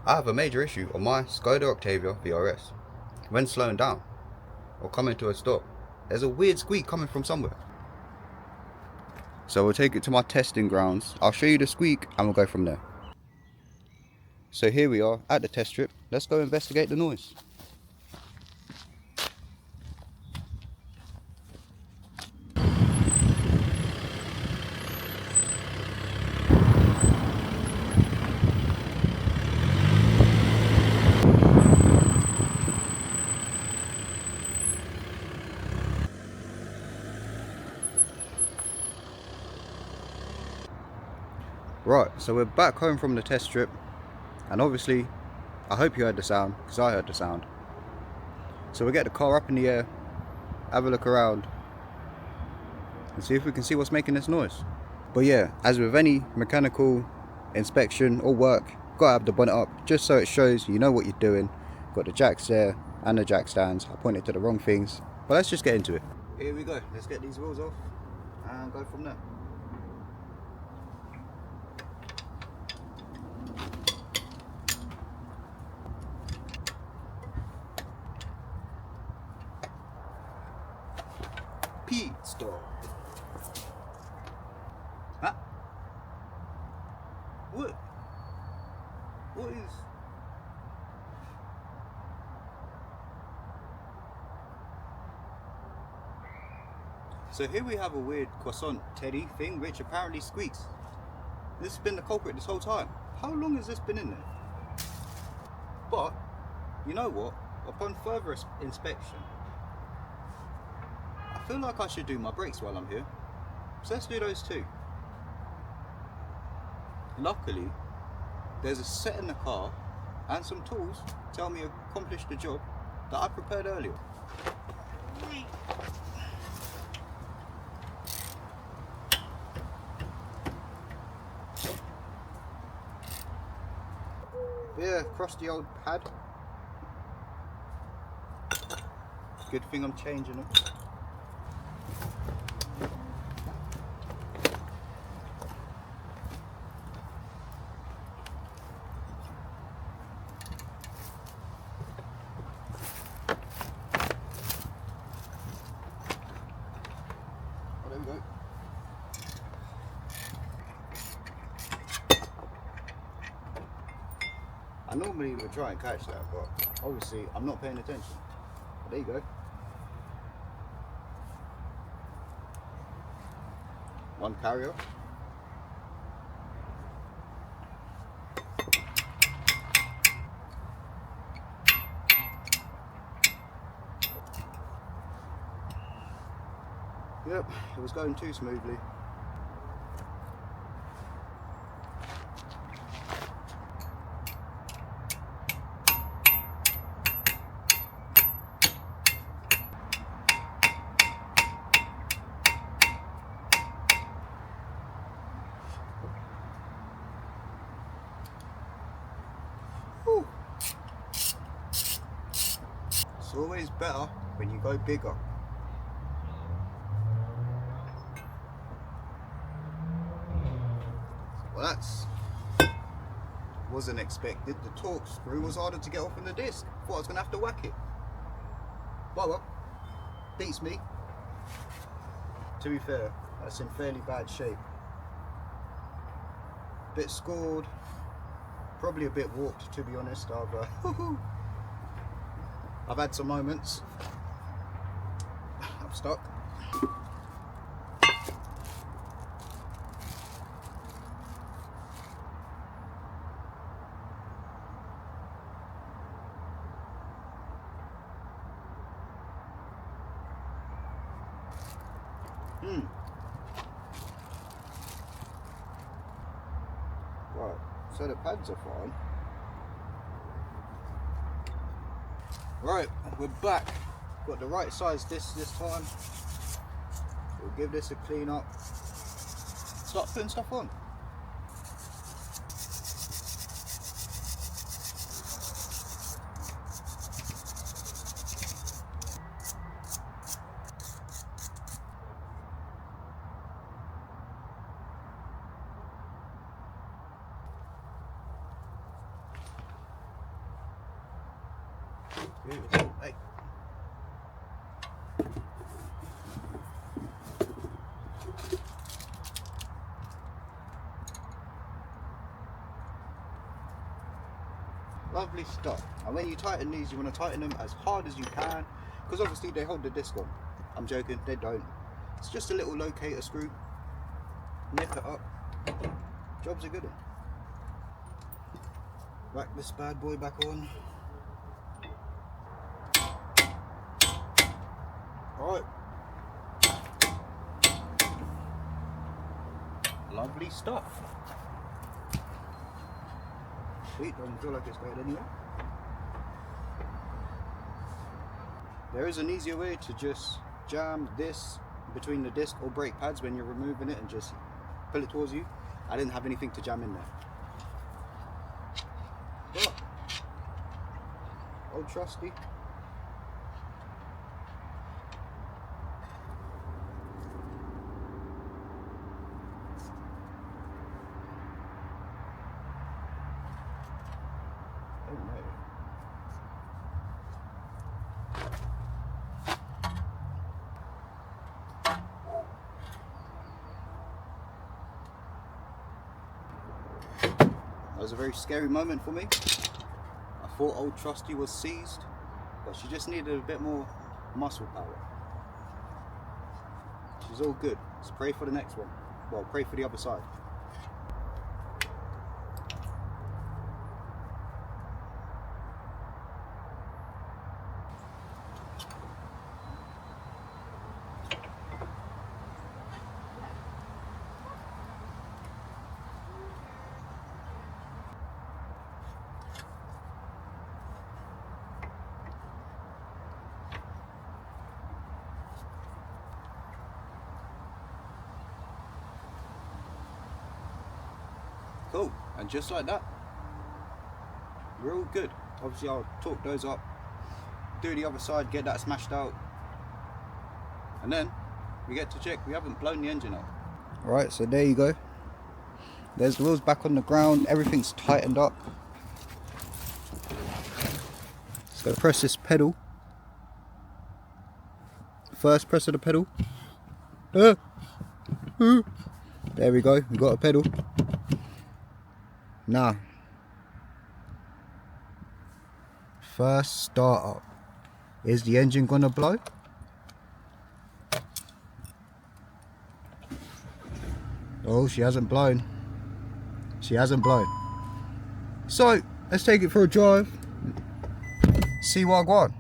I have a major issue on my Skoda Octavia VRS. When slowing down or coming to a stop, there's a weird squeak coming from somewhere. So we'll take it to my testing grounds. I'll show you the squeak and we'll go from there. So here we are at the test strip. Let's go investigate the noise. Right, so we're back home from the test strip, and obviously I hope you heard the sound, because I heard the sound. So we'll get the car up in the air, have a look around and see if we can see what's making this noise. But yeah, as with any mechanical inspection or work, gotta have the bonnet up just so it shows you know what you're doing. Got the jacks there and the jack stands. I pointed to the wrong things, but let's just get into it. Here we go, let's get these wheels off and go from there. Pit stop. Huh? What? What is? So here we have a weird croissant teddy thing which apparently squeaks. This has been the culprit this whole time. How long has this been in there? But, you know what? Upon further inspection, I feel like I should do my brakes while I'm here. So let's do those too. Luckily, there's a set in the car and some tools to tell me accomplish the job that I prepared earlier. Yeah, across the old pad. Good thing I'm changing them. Oh, there we go. I normally would try and catch that, but obviously I'm not paying attention. But there you go. One carrier. Yep, it was going too smoothly. Whew. It's always better when you go bigger. Well, that's wasn't expected. The torque screw was harder to get off in the disc. Thought I was gonna have to whack it. Well, beats me. To be fair, that's in fairly bad shape. Bit scored, probably a bit warped to be honest. I've had some moments. I'm stuck. Right, so the pads are fine. Right, we're back. Got the right size disc this time. We'll give this a clean up. Start putting stuff on. Beautiful. Hey. Lovely stuff. And when you tighten these, you want to tighten them as hard as you can, because obviously they hold the disc on. I'm joking, they don't. It's just a little locator screw. Nip it up. Job's a good one. Whack this bad boy back on. Alright. Lovely stuff. Sweet, doesn't feel like it's going anywhere. There is an easier way to just jam this between the disc or brake pads when you're removing it and just pull it towards you. I didn't have anything to jam in there. But, old trusty. Oh no. That was a very scary moment for me. I thought old Trusty was seized, but she just needed a bit more muscle power. She's all good. Let's pray for the next one. Well, pray for the other side. Cool, and just like that, we're all good. Obviously I'll torque those up, do the other side, get that smashed out, and then we get to check we haven't blown the engine up. Alright, so there you go. There's the wheels back on the ground, everything's tightened up. So press this pedal. First press of the pedal. There we go, we got a pedal. Now, first start up. Is the engine gonna blow? Oh, she hasn't blown. She hasn't blown. So, let's take it for a drive. See what I got.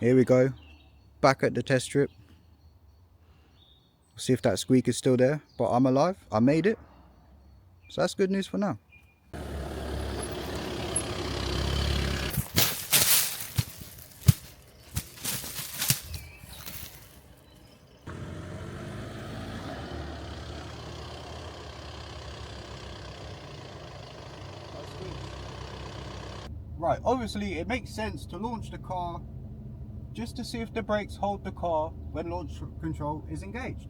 Here we go. Back at the test strip. See if that squeak is still there, but I'm alive. I made it, so that's good news for now. Right, obviously it makes sense to launch the car just to see if the brakes hold the car when launch control is engaged.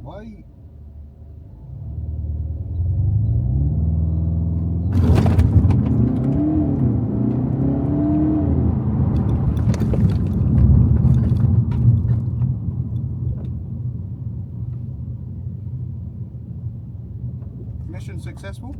Why? Mission successful.